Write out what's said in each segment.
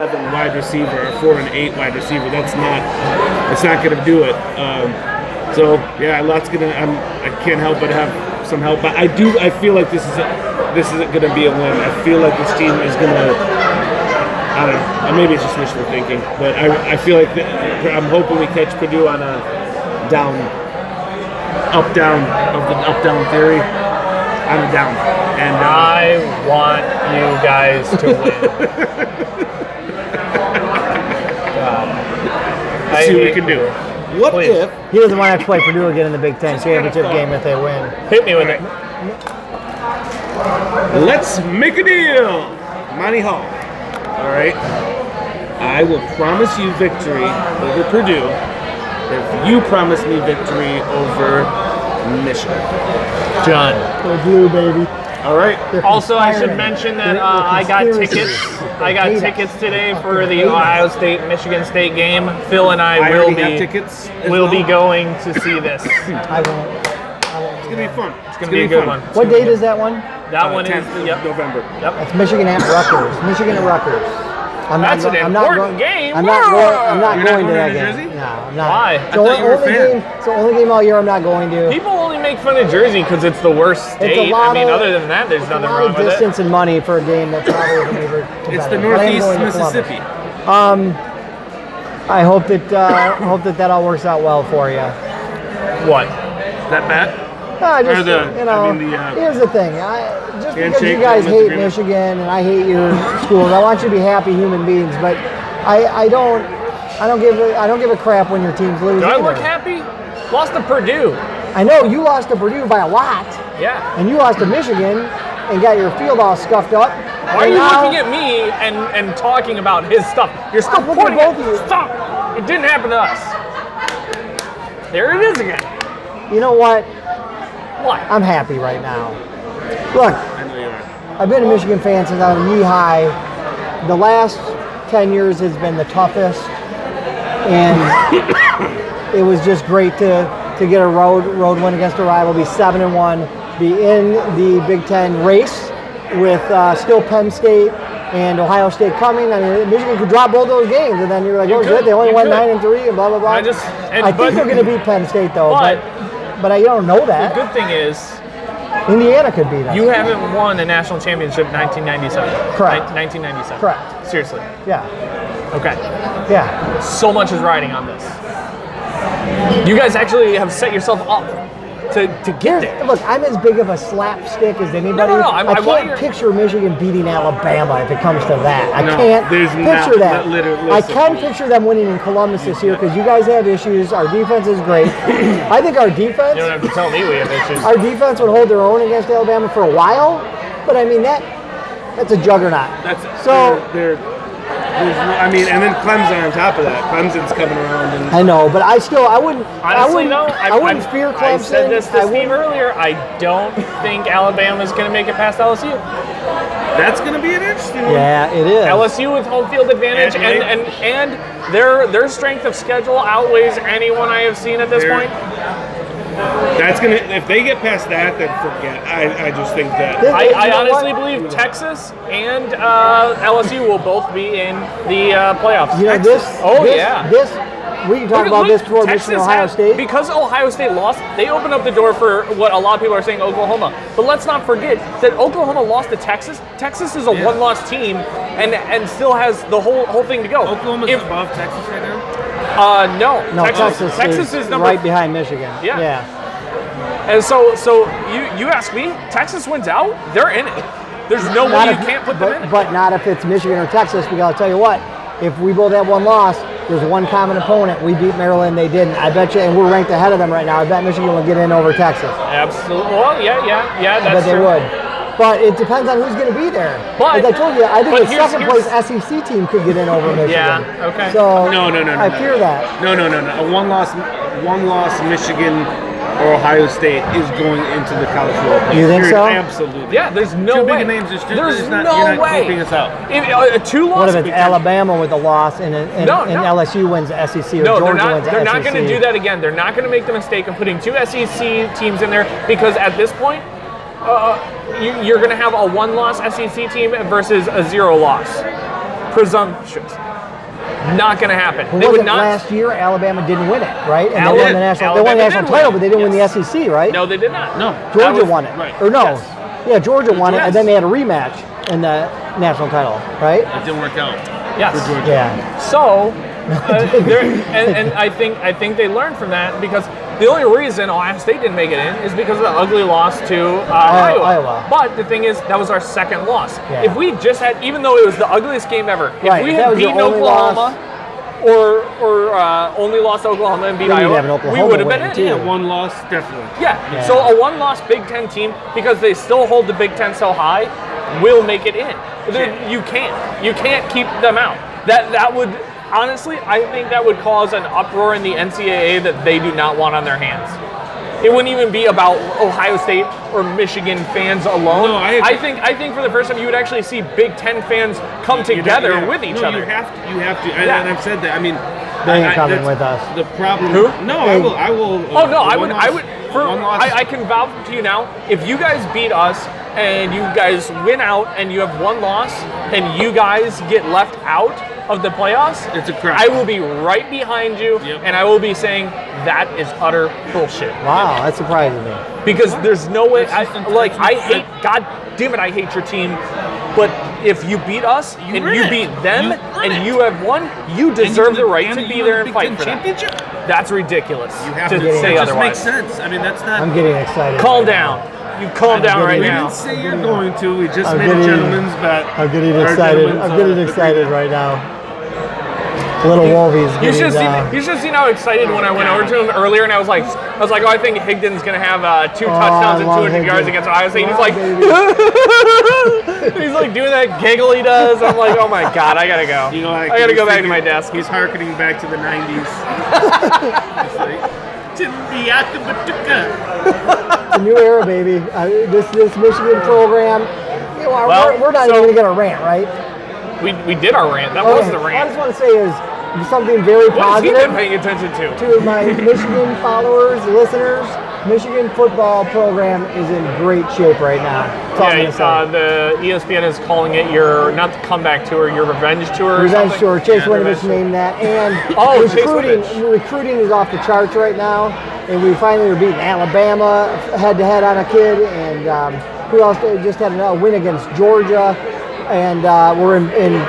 wide receiver, a 4 and 8 wide receiver. It's not going to do it. So yeah, lots gonna. I can't help but have some help. But I feel like this isn't going to be a win. I feel like this team is going to. I don't know. Maybe it's just wishful thinking, but I feel like I'm hoping we catch Purdue on a up-down theory. I'm down. And I want you guys to win. See what we can do. What if he doesn't want to have to play Purdue again in the Big Ten championship game if they win? Hit me with it. Let's make a deal, Monty Hall. All right. I will promise you victory over Purdue if you promise me victory over Michigan. John. Go Blue, baby. All right. Also, I should mention that I got tickets. I got tickets today for the Ohio State-Michigan State game. Phil and I will be going to see this. I won't. It's gonna be fun. It's gonna be a good one. What date is that one? That one is 10th November. Yep. That's Michigan at Rutgers. Michigan at Rutgers. That's an important game. I'm not going to that New game. Jersey? No, I'm not. Why? It's the only game all year I'm not going to. People only make fun of Jersey because it's the worst state. Other than that, there's nothing wrong with it. Distance and money for a game that probably isn't even competitive. It's the Northeast Mississippi. I hope that all works out well for you. What? That bad? Here's the thing. Just because you guys hate Michigan and I hate your schools, I want you to be happy human beings. But I don't give a crap when your teams lose. Do I look happy? Lost to Purdue. I know you lost to Purdue by a lot. Yeah. And you lost to Michigan and got your field all scuffed up. Why are you looking at me and talking about his stuff? You're still pointing at both of you. Stop! It didn't happen to us. There it is again. You know what? What? I'm happy right now. Look, I know you are. I've been a Michigan fan since I was knee high. The last 10 years has been the toughest, and it was just great to get a road win against a rival, be 7-1, be in the Big Ten race with still Penn State and Ohio State coming. I mean, Michigan could drop both those games, and then you're like, oh shit, they only won 9-3 and blah blah blah. I think they're going to beat Penn State though, but I don't know that. The good thing is, Indiana could beat them. you haven't won a national championship 1997. Correct. 1997. Correct. Seriously. Yeah. Okay. Yeah. So much is riding on this. You guys actually have set yourself up to get there. Look, I'm as big of a slapstick as anybody. No, I can't picture Michigan beating Alabama if it comes to that. I can't picture that. I can picture them winning in Columbus this year because you guys have issues. Our defense is great. I think our defense. You don't have to tell me we have issues. Our defense would hold their own against Alabama for a while, but I mean that's a juggernaut. And then Clemson on top of that. Clemson's coming around. And I know, but I wouldn't. Honestly, I wouldn't fear Clemson. I said this to Steve earlier. I don't think Alabama's going to make it past LSU. That's going to be an interesting one. Yeah, it is. LSU with home field advantage, and their strength of schedule outweighs anyone I have seen at this point. That's gonna. If they get past that, then forget. I just think that. I honestly believe Texas and LSU will both be in the playoffs. You know this. We can talk about this before Michigan Ohio State. Because Ohio State lost, they opened up the door for what a lot of people are saying Oklahoma. But let's not forget that Oklahoma lost to Texas. Texas is a one-loss team and still has the whole thing to go. Oklahoma's above Texas right now? No. No, Texas is number right behind Michigan. Yeah. And so you ask me, Texas wins out, they're in it. There's no way you can't put them in it. But not if it's Michigan or Texas, because I'll tell you what, if we both have one loss, there's one common opponent. We beat Maryland, they didn't. I bet you, and we're ranked ahead of them right now. I bet Michigan will get in over Texas. Absolutely. Well, yeah, that's true. But they would. But it depends on who's going to be there. But, as I told you, I think the second place SEC team could get in over Michigan. Yeah, okay. So No. I fear that. No. A one-loss Michigan or Ohio State is going into the college football playoffs. You think so? Absolutely. Yeah, there's no way. Two big names. There's you're no not way. keeping us out. Two losses. What if it's Alabama with a loss and LSU wins the SEC or Georgia wins the SEC? They're not going to do that again. They're not going to make the mistake of putting two SEC teams in there because at this point, you're going to have a one-loss SEC team versus a zero-loss. presumptuous. Not going to happen. Well, They would wasn't not. last year Alabama didn't win it, right? And Alabama- they won the national. They won the Alabama national did win title, it. but they didn't win the Yes. SEC, right? No, they did not. No. Georgia was- won it, right. or no? Yes. Yeah, Georgia won it, Yes. and then they had a rematch in the national title, right? It didn't work out Yes. for Georgia. Yeah. So, and I think they learned from that because the only reason Ohio State didn't make it in is because of the ugly loss to Iowa. But the thing is, that was our second loss. Yeah. If we just had, even though it was the ugliest game ever, Right, if we if that had was your beaten only Oklahoma or only lost to Oklahoma and beat Then you'd Iowa, have an we Oklahoma would have been win, in. too. Yeah, one loss, definitely. Yeah. Yeah. So a one-loss Big Ten team, because they still hold the Big Ten so high, will make it in. You can't keep them out. That would honestly, I think that would cause an uproar in the NCAA that they do not want on their hands. It wouldn't even be about Ohio State or Michigan fans alone. No, I agree. I think for the first time you would actually see Big Ten fans come together Yeah. with each No, other. You have to. Yeah. And I've said that. I mean, They ain't coming that's with us. The problem. Who? No, I will. Oh no, I one would. loss- I would. For one loss. I can vouch to you now. If you guys beat us and you guys win out and you have one loss and you guys get left out of the playoffs, It's a crap. I will be right behind you, Yep. and I will be saying that is utter bullshit. Wow, that surprises me. Because there's no way. I That's- hate. God damn it, I hate your team. But if you beat us You and earn you it. beat them You earn and it. you have won, you deserve the right to be there and fight for that. Championship. That's ridiculous You have to to. say It just otherwise. makes sense. I mean, that's not. I'm getting excited. Calm right down. now. You calm down right We now. didn't say you're going to. We just I'm made a getting- gentleman's bet. I'm getting Or a excited. gentleman's, I'm getting excited agreement. right now. Little Wolvie's You should getting. have seen. You should have seen how excited when I went over to him earlier, and I was like, oh, I think Higdon's gonna have 2 touchdowns and I love 200 yards Higdon. against Ohio State. He's Wow, like, baby. he's like doing that giggle he does. I'm like, oh my god, I gotta go. You know, like, I gotta go he's back to my thinking- desk. He's hearkening back to the 90s. It's like, Timbiaka Batuka. It's a new era, baby. This Michigan program. You know, Well, we're not so- even gonna get a rant, right? We did our rant. That was the I rant. just want to say is something very What has he positive been paying attention to? to my Michigan followers, listeners. Michigan football program is in great shape right now. That's all I'm Yeah, gonna say. the ESPN is calling it your not the comeback tour, your revenge tour. or Revenge something. tour. Chase Yeah, Winovich revenge tour. named that, and Oh, Chase recruiting is off the charts right now. And we finally are beating Alabama head to head on a kid, and who else just had a win against Georgia, and we're in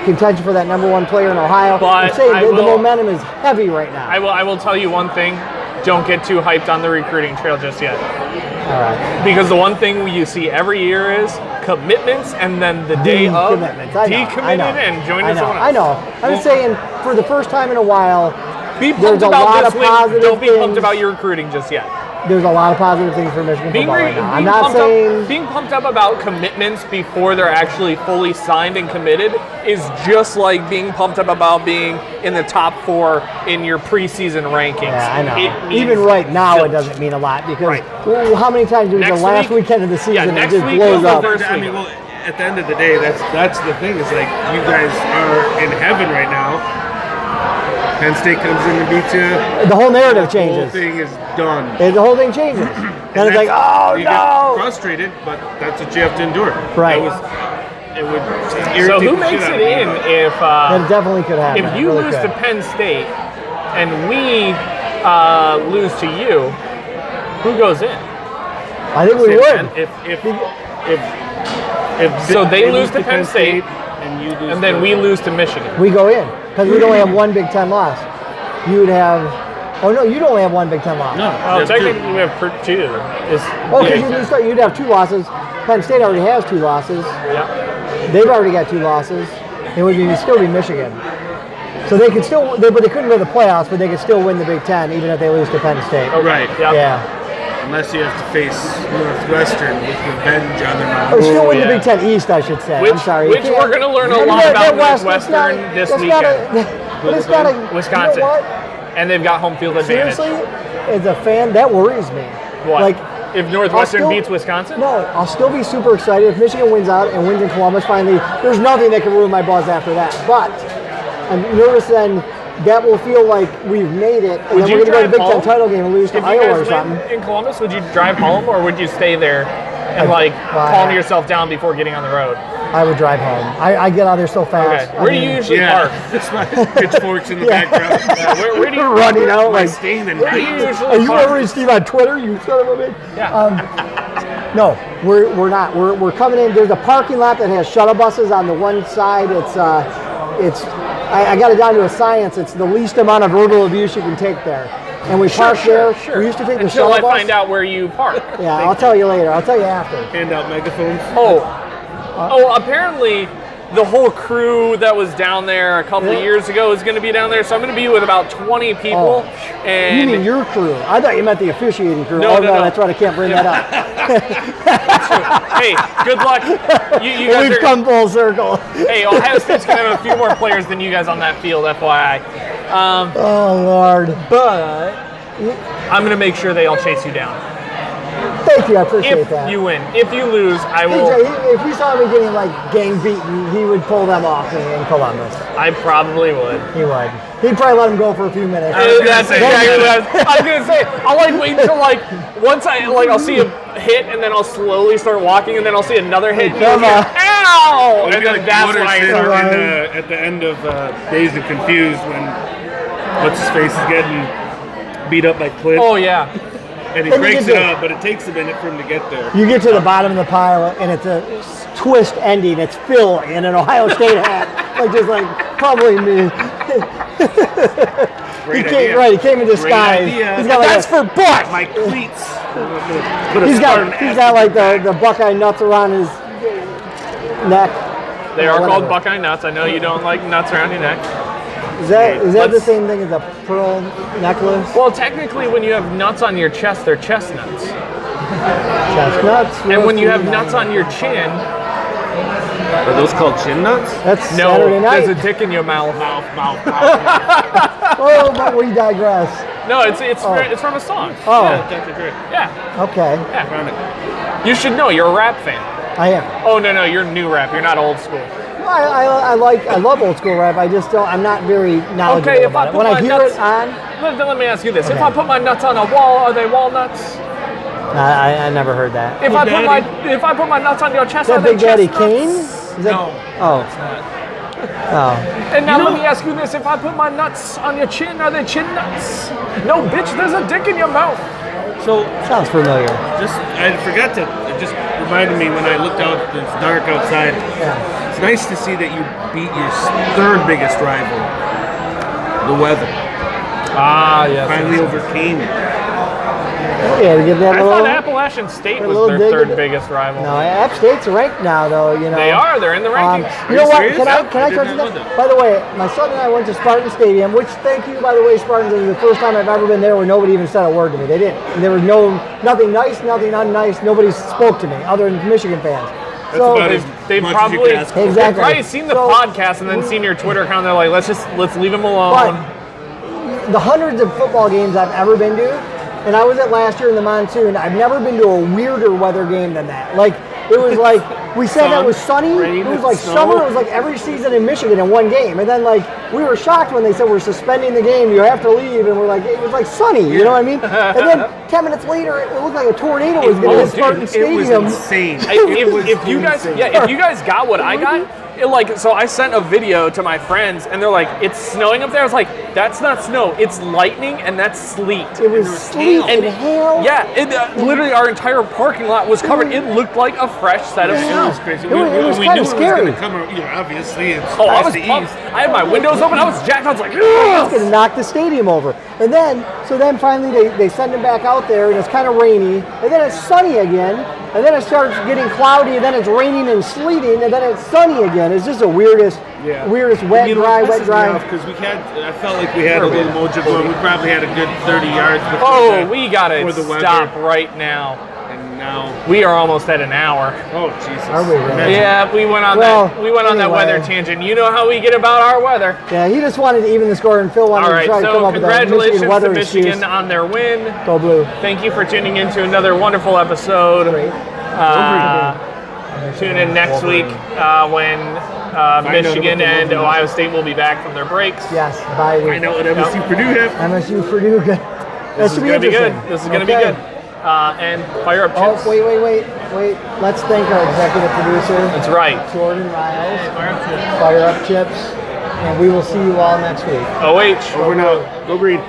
contention for that #1 player in Ohio. But I'm saying I the will- momentum is heavy right now. I will tell you one thing. Don't get too hyped on the recruiting trail just yet. All right. Because the one thing you see every year is commitments, and then the day of Commitments. I know. decommitted and joined someone else. I know. I'm just saying, for the first time in a while, Be there's pumped a about lot this of win. positive Don't be pumped things. about your recruiting just yet. There's a lot of positive things for Michigan football right now. I'm not saying being pumped up about commitments before they're actually fully signed and committed is just like being pumped up about being in the top 4 in your preseason rankings. Yeah, I know. It means Even right now, zilch. it doesn't mean a lot because Right. well, how many times do we go Next last week- weekend of the season yeah, and next it just week blows is the up? first- I mean, well, at the end of the day, that's the thing. Is like you guys are in heaven right now. Penn State comes in and beats you. The whole narrative The whole changes. thing is done. And the whole thing changes. Then it's like, oh you get no! frustrated, but that's what you have to endure. Right. It would irritate So who the shit makes out it of me. in if That definitely could happen. if It you really lose could. to Penn State and we lose to you? Who goes in? I think we Say, would. man, if So they lose to Penn State, and you lose And then to- we lose to Michigan. We go in because we'd only have one Big Ten loss. You would have. Oh no, you'd only have one Big Ten loss. No, Well, there's technically two. we have two. Is Oh, because you'd have 2 losses. Penn State already has 2 losses. yeah. They've already got 2 losses. It would still be Michigan. So they could still, but they couldn't go to the playoffs, but they could still win the Big Ten even if they lose to Penn State. Okay. Right. Yeah. Yeah. Unless you have to face Northwestern with revenge on their mouth. Or still win yeah. the Big Ten East, I should say. Which- I'm sorry. which You can't- we're gonna learn a I mean, lot that- about that West, Northwestern that's not- this that's not a- weekend. but it's not a Wisconsin. You know what? And they've got home field advantage. Seriously, as a fan, that worries me. What? Like, If Northwestern I'll still- beats Wisconsin? No, I'll still be super excited if Michigan wins out and wins in Columbus. Finally, there's nothing that can ruin my buzz after that. But I'm nervous then. That will feel like we've made it, and Would then you we're going to go to the drive Big Ten home? title game and lose to If you Iowa or guys something. win in Columbus, would you drive home or would you stay there and like Well, calm yourself down before getting on the road? I would drive home. I get out there so fast. Okay. Where do you usually park? It's my pitchforks in the background. Where do you running out My like? stain the Where do you night. usually Are you park? ever Steve on Twitter? You son of a bitch. Yeah. No, we're not. We're coming in. There's a parking lot that has shuttle buses on the one side. I got it down to a science. It's the least amount of verbal abuse you can take there. And we park there. Sure. We used to take the Until shuttle I bus. find out where you park. Yeah, I'll tell you later. I'll tell you after. Hand out megaphones. Oh, apparently the whole crew that was down there a couple of years ago is going to be down there. So I'm going to be with about 20 people. You And mean your crew? I thought you meant the officiating crew. No, no. That's right. I can't bring that up. hey, good luck. You guys We've are, come full circle. hey, Ohio State's going to have a few more players than you guys on that field, FYI. Oh, Lord. But I'm going to make sure they all chase you down. Thank you. I appreciate If that. you win. If you lose, I will. TJ, if we saw me getting like gang beaten, he would pull them off in Columbus. I probably would. He would. He'd probably let him go for a few minutes. That's exactly what I was going to say. I'll like wait until like once I'll see a hit and then I'll slowly start walking and then I'll see another hit. And Come on. Ow! Well, And then that's why I Wooderson start. at the end of Dazed and Confused when what's his face is getting beat up by Cliff. Oh yeah. And he And you breaks get it to- up, but it takes a minute for him to get there. You get to the bottom of the pile and it's a twist ending. It's Phil in an Ohio State hat, probably me. Great He came, idea. right, he came in Great disguise. idea. He's got That's for Buck. My cleats. He's got like the Buckeye nuts around his neck. They are Whatever. called Buckeye nuts. I know you don't like nuts around your neck. Is that the Let's- same thing as a pearl necklace? Well, technically, when you have nuts on your chest, they're chestnuts. Chestnuts. And when you have roasted nuts on your chin, Are those called chin nuts? That's no, Saturday night. there's a dick in your mouth. Oh, but we digress. No, it's from a song. Oh, That's great. Yeah, okay. Found it. you should know. You're a rap fan. I am. Oh no, you're new rap. You're not old school. I love old school rap. I just don't. I'm not very knowledgeable Okay, if about I it. put When my I hear nuts it on, Let me ask you this: If Okay. I put my nuts on a wall, are they walnuts? I never heard that. If I put my nuts on your chest, Is are that they Big Daddy chestnuts? Kane? Is that, No, Oh, it's not. oh. And now let me ask you this: If I put my nuts on your chin, are they chin nuts? No, bitch. There's a dick in your mouth. So Sounds familiar. I forgot to. It just reminded me when I looked out. It's dark outside. Yeah. It's nice to see that you beat your third biggest rival, the weather. Ah, yes. Finally overcame it. Yeah, to give that I little. thought Appalachian State a was little their dig third in it. biggest rival. No, App State's ranked now, though. You know. They are. They're in the rankings. You know you what? serious? Can I I tell did you not know something? that. By the way, my son and I went to Spartan Stadium, which thank you, by the way, Spartans. It was the first time I've ever been there where nobody even said a word to me. They didn't. And there was nothing nice, nothing unnice. Nobody spoke to me other than Michigan fans. That's So about as They've much probably as you can ask for. Exactly. They've probably seen the So- podcast and then seen your Twitter account. They're like, let's leave him alone. But the hundreds of football games I've ever been to, and I was at last year in the monsoon, I've never been to a weirder weather game than that. Like, it was like, we said that it was sunny, rain, it was like snow. summer, it was like every season in Michigan in one game. And then like, we were shocked when they said we're suspending the game, you have to leave, and we're like, it was like sunny, you know what I mean? And then 10 minutes later, it looked like a tornado was going to hit Spartan It was Stadium. insane. If you guys got what I got, so I sent a video to my friends and they're like, it's snowing up there. I was like, that's not snow, it's lightning and that's sleet. It was sleet and hail. Yeah, literally our entire parking lot was covered. It looked like a fresh set of It snow. was crazy. It was we kinda knew scary. it was going to come. Obviously, it's Oh, I was the pumped. east. I had my windows open. I was jacked. I was like, It's going to knock the stadium over. And then, finally they send him back out there, and it's kind of rainy, and then it's sunny again, and then it starts getting cloudy, and then it's raining and sleeting, and then it's sunny again. It's just the weirdest, wet, dry. Because I felt like we had a little mojo going. We probably had a good 30 yards. before oh, that we gotta for the weather. stop right now. And now, We are almost at an hour. oh Jesus! Are we really? Imagine. Yeah, we went on Well, that anyway. weather tangent. You know how we get about our weather. Yeah, he just wanted to even the score, and Phil wanted All to right, try to come so up with a congratulations Michigan weather to Michigan excuse. on their win. Go Blue. Thank you for tuning in to another wonderful episode. Great. Tune in next week when Michigan and Ohio State will be back from their breaks. Yes, bye week. I know what MSU Purdue have. MSU Purdue. This is going to be good. This is going to be good. and fire up Oh, chips. wait. Let's thank our executive producer, That's right. Jordan Riles. Fire up chips. And we will see you all next week. OH. Over now. Go Green.